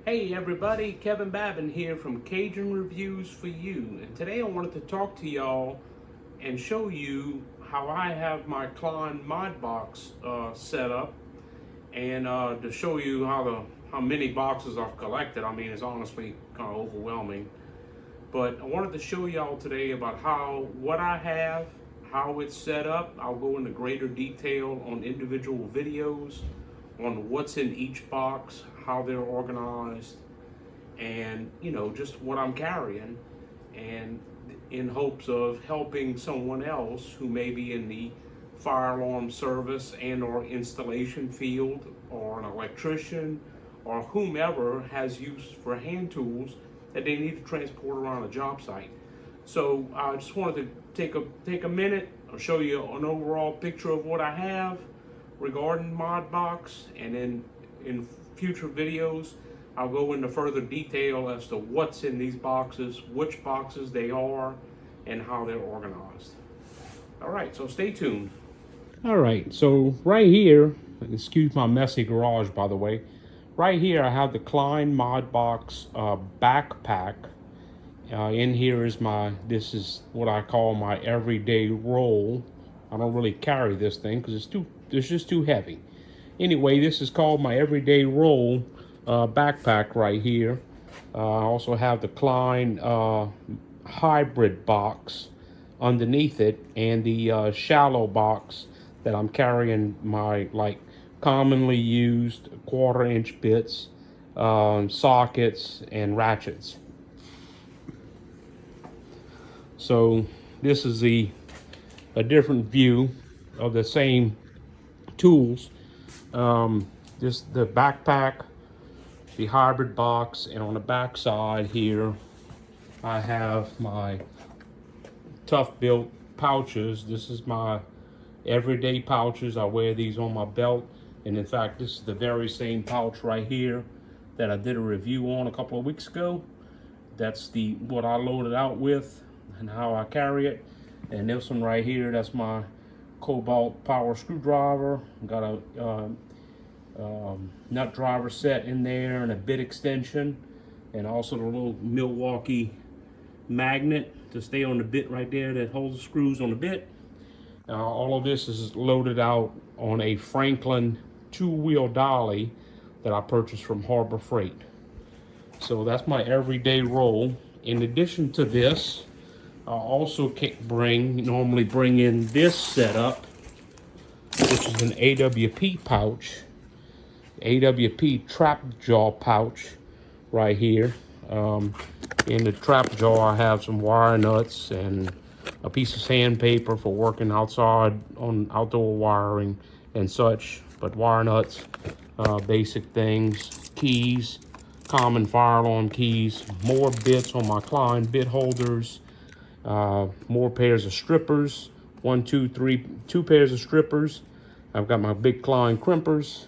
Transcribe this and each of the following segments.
Hey everybody, Kevin Babin here from Cajun Reviews for You. And today I wanted to talk to y'all and show you how I have my Klein ModBox set up, and to show you how many boxes I've collected. I mean, it's honestly kind of overwhelming. But I wanted to show y'all today about what I have, how it's set up. I'll go into greater detail on individual videos on what's in each box, how they're organized, and just what I'm carrying, and in hopes of helping someone else who may be in the fire alarm service and or installation field, or an electrician, or whomever has use for hand tools that they need to transport around a job site. So I just wanted to take a minute. I'll show you an overall picture of what I have regarding ModBox, and then in future videos I'll go into further detail as to what's in these boxes, which boxes they are, and how they're organized. All right, so stay tuned. All right, so right here, excuse my messy garage by the way, right here I have the Klein ModBox backpack. In here is this is what I call my everyday roll. I don't really carry this thing because it's just too heavy. Anyway, this is called my everyday roll backpack right here. I also have the Klein hybrid box underneath it, and the shallow box that I'm carrying my commonly used 1/4 inch bits, sockets, and ratchets. So this is a different view of the same tools. Just the backpack, the hybrid box, and on the back side here I have my tough built pouches. This is my everyday pouches. I wear these on my belt, and in fact this is the very same pouch right here that I did a review on a couple of weeks ago. That's what I loaded out with and how I carry it. And this one right here, that's my Cobalt power screwdriver. Got a nut driver set in there and a bit extension, and also the little Milwaukee magnet to stay on the bit right there that holds the screws on the bit. All of this is loaded out on a Franklin 2-wheel dolly that I purchased from Harbor Freight. So that's my everyday roll. In addition to this, I also normally bring in this setup, which is an AWP pouch, AWP trap jaw pouch right here. In the trap jaw I have some wire nuts and a piece of sandpaper for working outside on outdoor wiring and such, but wire nuts, basic things, keys, common fire alarm keys, more bits on my Klein bit holders, more pairs of strippers, 2 pairs of strippers. I've got my big Klein crimpers,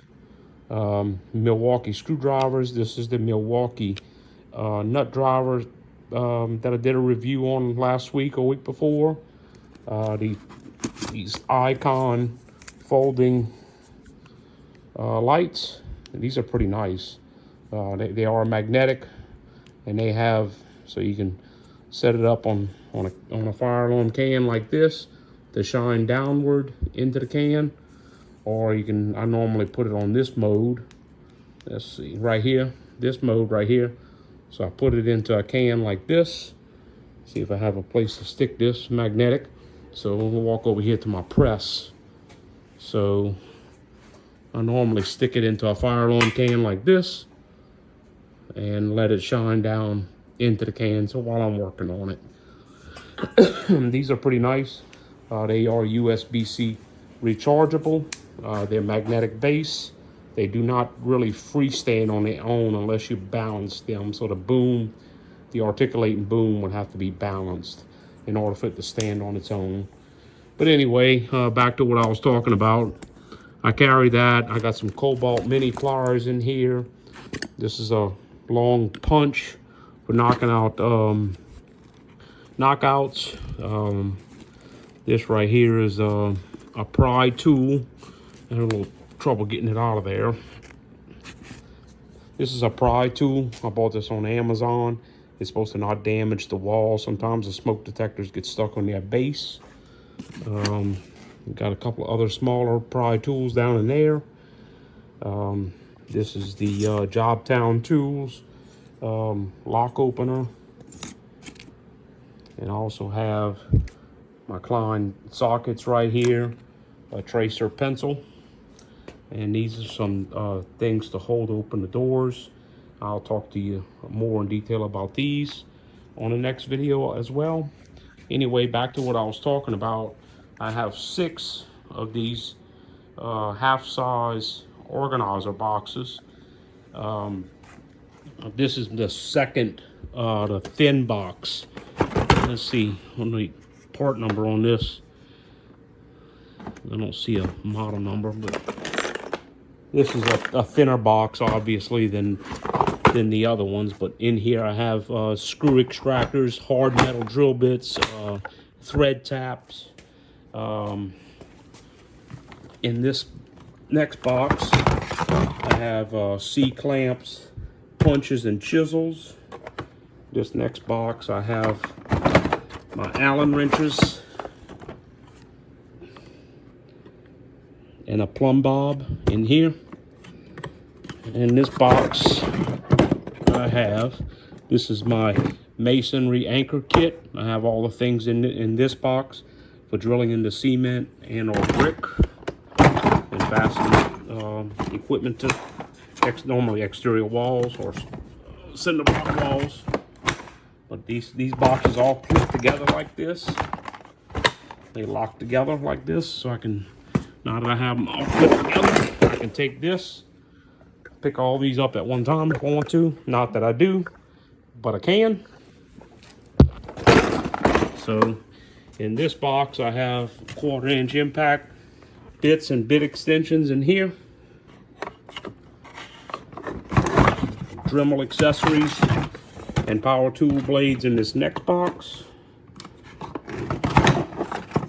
Milwaukee screwdrivers. This is the Milwaukee nut driver that I did a review on last week or week before. These Icon folding lights. These are pretty nice. They are magnetic, and they have, so you can set it up on a fire alarm can like this to shine downward into the can, or I normally put it on this mode. Let's see, right here, this mode right here. So I put it into a can like this. See if I have a place to stick this magnetic. So we'll walk over here to my press. So I normally stick it into a fire alarm can like this and let it shine down into the can so while I'm working on it. These are pretty nice. They are USB-C rechargeable. They're magnetic base. They do not really freestand on their own unless you balance them. So the articulating boom would have to be balanced in order for it to stand on its own. But anyway, back to what I was talking about. I carry that. I got some Cobalt mini pliers in here. This is a long punch for knocking out knockouts. This right here is a pry tool. I had a little trouble getting it out of there. This is a pry tool. I bought this on Amazon. It's supposed to not damage the wall. Sometimes the smoke detectors get stuck on their base. Got a couple of other smaller pry tools down in there. This is the Jobtown Tools lock opener. And I also have my Klein sockets right here, a tracer pencil. And these are some things to hold open the doors. I'll talk to you more in detail about these on the next video as well. Anyway, back to what I was talking about. I have 6 of these half-size organizer boxes. This is the second, the thin box. Let's see, on the part number on this, I don't see a model number, but this is a thinner box, obviously, than the other ones. But in here I have screw extractors, hard metal drill bits, thread taps. In this next box, I have C-clamps, punches, and chisels. This next box, I have my Allen wrenches and a plumb bob in here. In this box, I have, this is my masonry anchor kit. I have all the things in this box for drilling into cement and or brick and fastening equipment to normally exterior walls or cinder block walls. But these boxes all clip together like this. They lock together like this, so I can, now that I have them all clipped together, I can take this, pick all these up at one time if I want to. Not that I do, but I can. So in this box, I have 1/4-inch impact bits and bit extensions in here. Dremel accessories and power tool blades in this next box.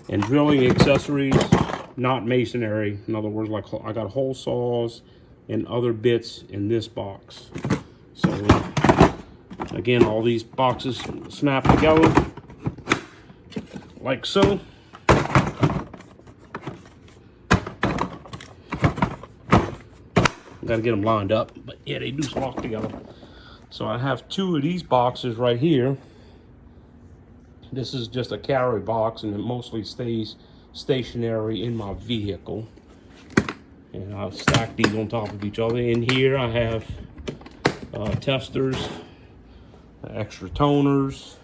And drilling accessories, not masonry. In other words, like I got hole saws and other bits in this box. So again, all these boxes snap together like so. Got to get them lined up, but yeah, they do lock together. So I have 2 of these boxes right here. This is just a carry box, and it mostly stays stationary in my vehicle. And I'll stack these on top of each other. In here I have testers, extra toners,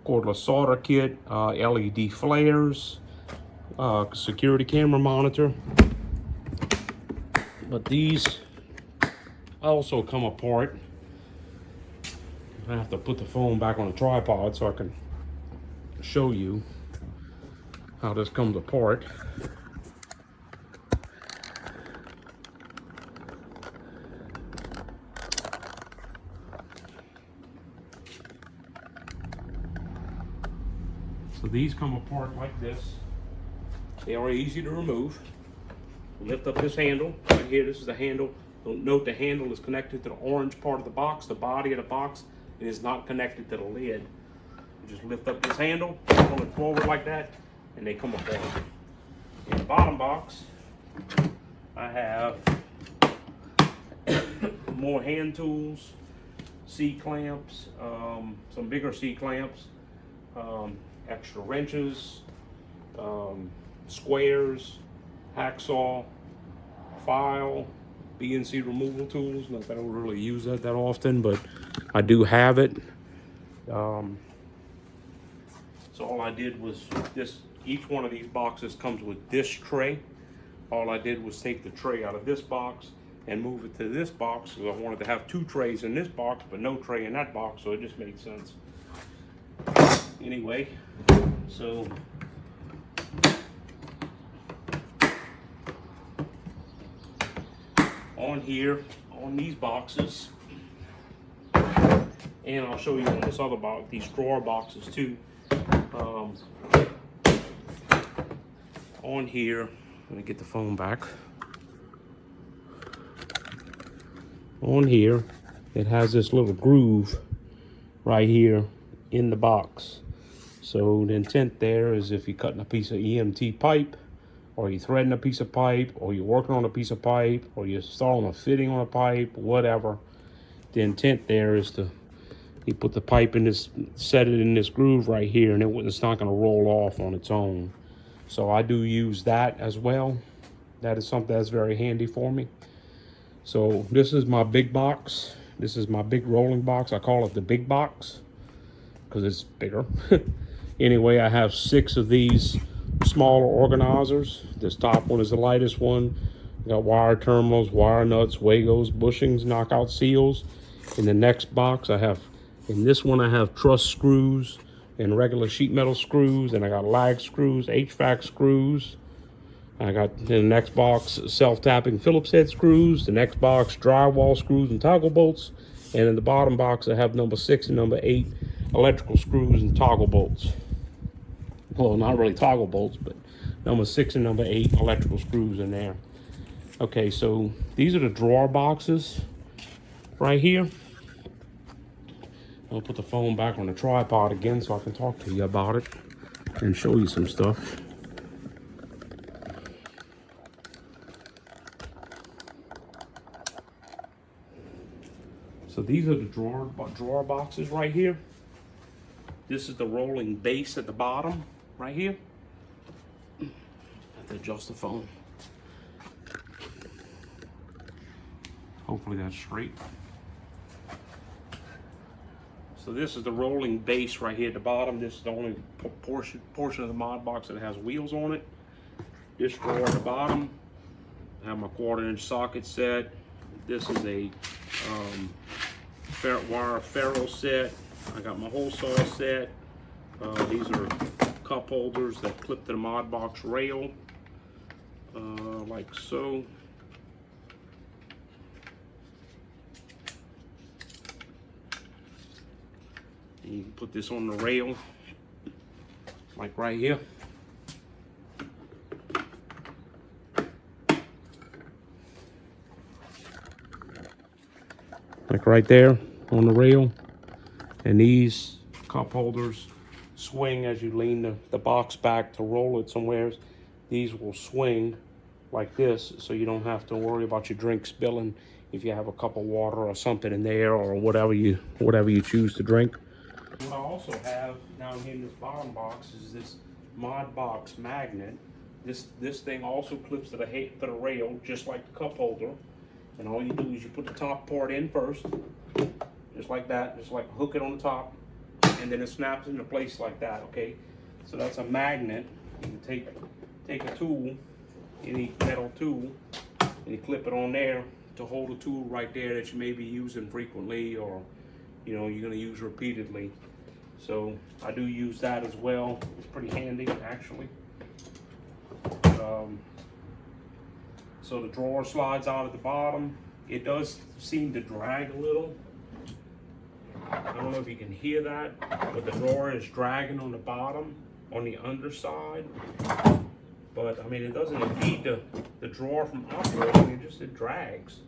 cordless solder kit, LED flares, security camera monitor. But these also come apart. I have to put the phone back on the tripod so I can show you how this comes apart. So these come apart like this. They are easy to remove. Lift up this handle right here. This is the handle. Note the handle is connected to the orange part of the box. The body of the box is not connected to the lid. You just lift up this handle, pull it forward like that, and they come apart. In the bottom box, I have more hand tools, C-clamps, some bigger C-clamps, extra wrenches, squares, hacksaw, file, BNC removal tools. Not that I don't really use that often, but I do have it. So all I did was each one of these boxes comes with this tray. All I did was take the tray out of this box and move it to this box, because I wanted to have 2 trays in this box but no tray in that box, so it just made sense. Anyway, so on here, on these boxes, and I'll show you on this other box, these drawer boxes too. On here, let me get the phone back. on here, it has this little groove right here in the box. So the intent there is if you're cutting a piece of EMT pipe, or you're threading a piece of pipe, or you're working on a piece of pipe, or you're installing a fitting on a pipe, whatever, the intent there is to you put the pipe in this, set it in this groove right here, and it's not going to roll off on its own. So I do use that as well. That is something that's very handy for me. So this is my big box. This is my big rolling box. I call it the big box because it's bigger. Anyway, I have 6 of these smaller organizers. This top one is the lightest one. I got wire terminals, wire nuts, Wagos, bushings, knockout seals. In the next box, in this one I have truss screws and regular sheet metal screws, and I got lag screws, HVAC screws. I got in the next box self-tapping Phillips head screws. The next box drywall screws and toggle bolts. And in the bottom box I have number 6 and number 8 electrical screws and toggle bolts. Well, not really toggle bolts, but number 6 and number 8 electrical screws in there. Okay, so these are the drawer boxes right here. I'll put the phone back on the tripod again so I can talk to you about it and show you some stuff. So these are the drawer boxes right here. This is the rolling base at the bottom right here. I have to adjust the phone. Hopefully that's straight. So this is the rolling base right here at the bottom. This is the only portion of the ModBox that has wheels on it. This drawer at the bottom, I have my 1/4" socket set. This is a wire ferrule set. I got my hole saw set. These are cup holders that clip to the ModBox rail, like so. And you can put this on the rail, like right here. Like right there on the rail. And these cup holders swing as you lean the box back to roll it somewhere. These will swing like this, so you don't have to worry about your drink spilling if you have a cup of water or something in there, or whatever you choose to drink. What I also have down here in this bottom box is this ModBox magnet. This thing also clips to the rail, just like the cup holder. And all you do is you put the top part in first, just like that, just like hook it on the top, and then it snaps into place like that, okay? So that's a magnet. You can take a tool, any metal tool, and you clip it on there to hold a tool right there that you may be using frequently, or you're gonna use repeatedly. So I do use that as well. It's pretty handy, actually. So the drawer slides out at the bottom. It does seem to drag a little. I don't know if you can hear that, but the drawer is dragging on the bottom, on the underside. But I mean, it doesn't impede the drawer from operating, it drags.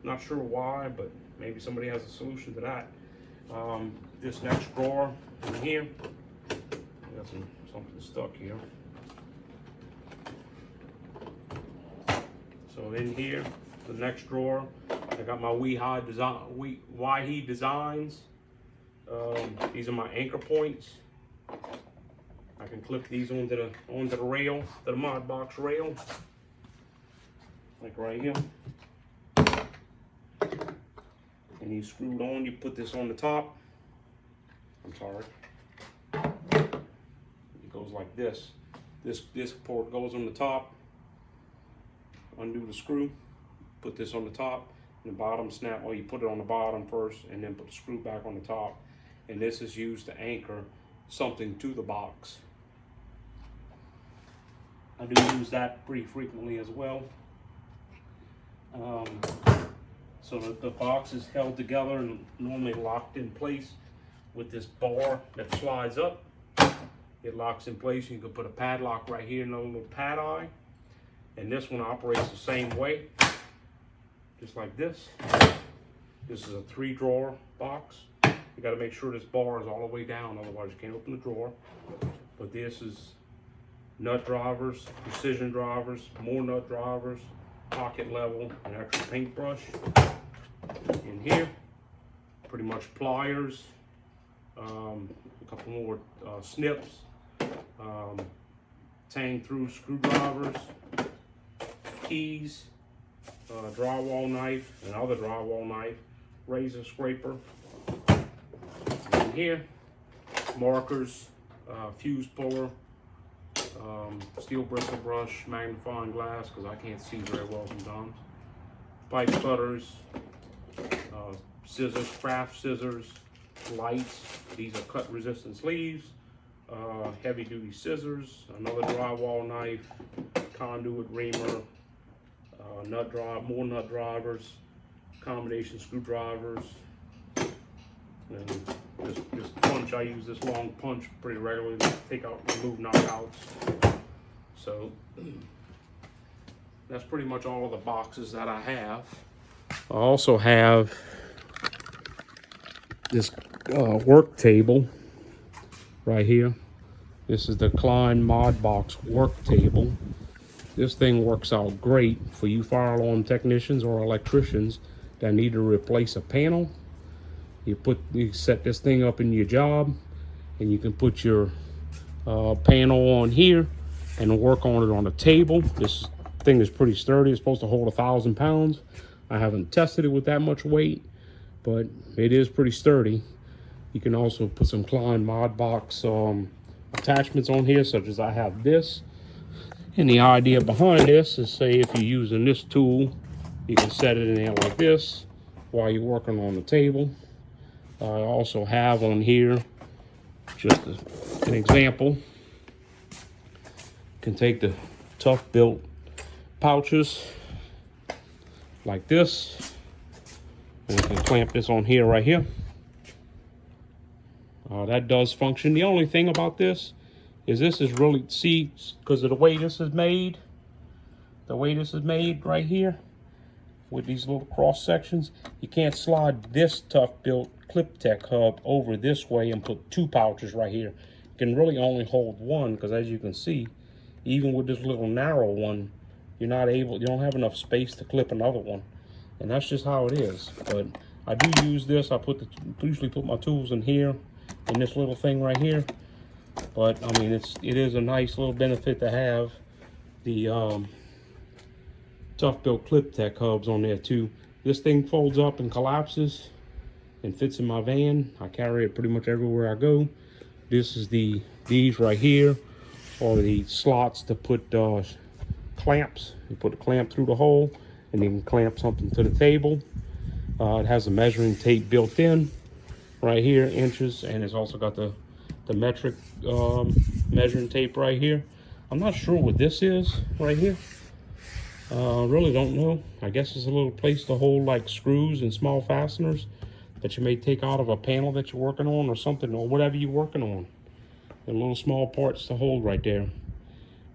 Not sure why, but maybe somebody has a solution to that. This next drawer in here, I got something stuck here. So in here, the next drawer, I got my Why-He designs. These are my anchor points. I can clip these onto the rail, the ModBox rail, like right here. And you screw it on. You put this on the top. I'm sorry. It goes like this. This port goes on the top. Undo the screw, put this on the top, and the bottom snap, or you put it on the bottom first and then put the screw back on the top. And this is used to anchor something to the box. I do use that pretty frequently as well. So the box is held together and normally locked in place with this bar that slides up. It locks in place. You can put a padlock right here, another little pad eye. And this one operates the same way, just like this. This is a 3-drawer box. You got to make sure this bar is all the way down, otherwise you can't open the drawer. But this is nut drivers, precision drivers, more nut drivers, pocket level, an extra paintbrush. In here, pretty much pliers, a couple more snips, tang through screwdrivers, keys, drywall knife, another drywall knife, razor scraper. In here, markers, fuse puller, steel bristle brush, magnifying glass because I can't see very well sometimes, pipe cutters, scissors, craft scissors, lights. These are cut resistant sleeves, heavy duty scissors, another drywall knife, conduit reamer, more nut drivers, combination screwdrivers, and this punch. I use this long punch pretty regularly to take out, remove knockouts. So that's pretty much all of the boxes that I have. I also have this work table right here. This is the Klein ModBox work table. This thing works out great for you fire alarm technicians or electricians that need to replace a panel. You set this thing up in your job, and you can put your panel on here and work on it on a table. This thing is pretty sturdy. It's supposed to hold 1,000 pounds. I haven't tested it with that much weight, but it is pretty sturdy. You can also put some Klein ModBox attachments on here, such as I have this. And the idea behind this is, say if you're using this tool, you can set it in there like this while you're working on the table. I also have on here, just an example, you can take the tough built pouches like this, and you can clamp this on here right here. That does function. The only thing about this is really, see, because of the way this is made, right here with these little cross sections, you can't slide this tough built clip tech hub over this way and put 2 pouches right here. You can really only hold 1, because as you can see, even with this little narrow one, you don't have enough space to clip another one, and that's just how it is. But I do use this. I usually put my tools in here, in this little thing right here. But I mean, it is a nice little benefit to have the tough built clip tech hubs on there too. This thing folds up and collapses and fits in my van. I carry it pretty much everywhere I go. This is these right here are the slots to put clamps. You put a clamp through the hole and you can clamp something to the table. It has a measuring tape built in right here, inches, and it's also got the metric measuring tape right here. I'm not sure what this is right here. Really don't know. I guess it's a little place to hold like screws and small fasteners that you may take out of a panel that you're working on or something, or whatever you're working on. And little small parts to hold right there.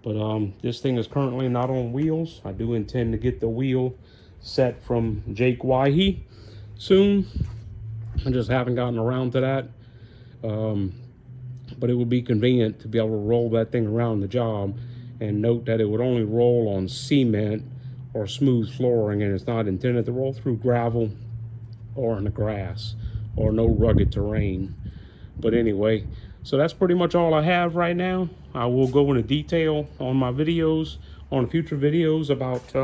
But this thing is currently not on wheels. I do intend to get the wheel set from Jake Wyhe soon. I just haven't gotten around to that. But it would be convenient to be able to roll that thing around the job, and note that it would only roll on cement or smooth flooring, and it's not intended to roll through gravel or in the grass or no rugged terrain. But anyway, so that's pretty much all I have right now. I will go into detail on my videos, on future videos, about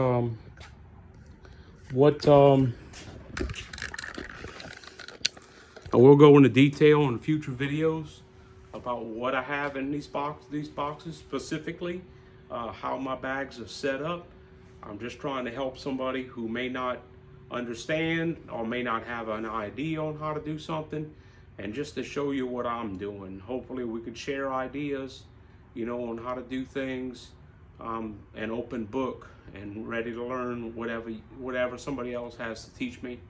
I will go into detail on future videos about what I have in these boxes specifically, how my bags are set up. I'm just trying to help somebody who may not understand or may not have an idea on how to do something, and just to show you what I'm doing. Hopefully we could share ideas, you know, on how to do things. An open book and ready to learn whatever somebody else has to teach me.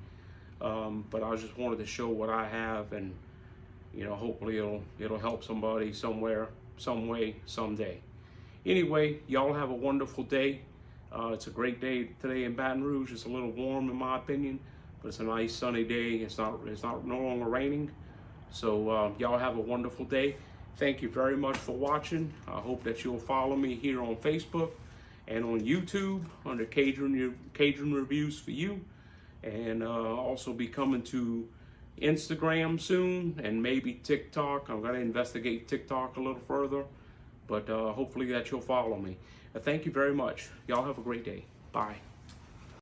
But I just wanted to show what I have, and you know, hopefully it'll help somebody somewhere, some way, someday. Anyway, y'all have a wonderful day. It's a great day today in Baton Rouge. It's a little warm in my opinion, but it's a nice sunny day. It's not no longer raining. So y'all have a wonderful day. Thank you very much for watching. I hope that you'll follow me here on Facebook and on YouTube under Cajun Reviews for You, and also be coming to Instagram soon, and maybe TikTok. I'm going to investigate TikTok a little further, but hopefully that you'll follow me. Thank you very much. Y'all have a great day. Bye.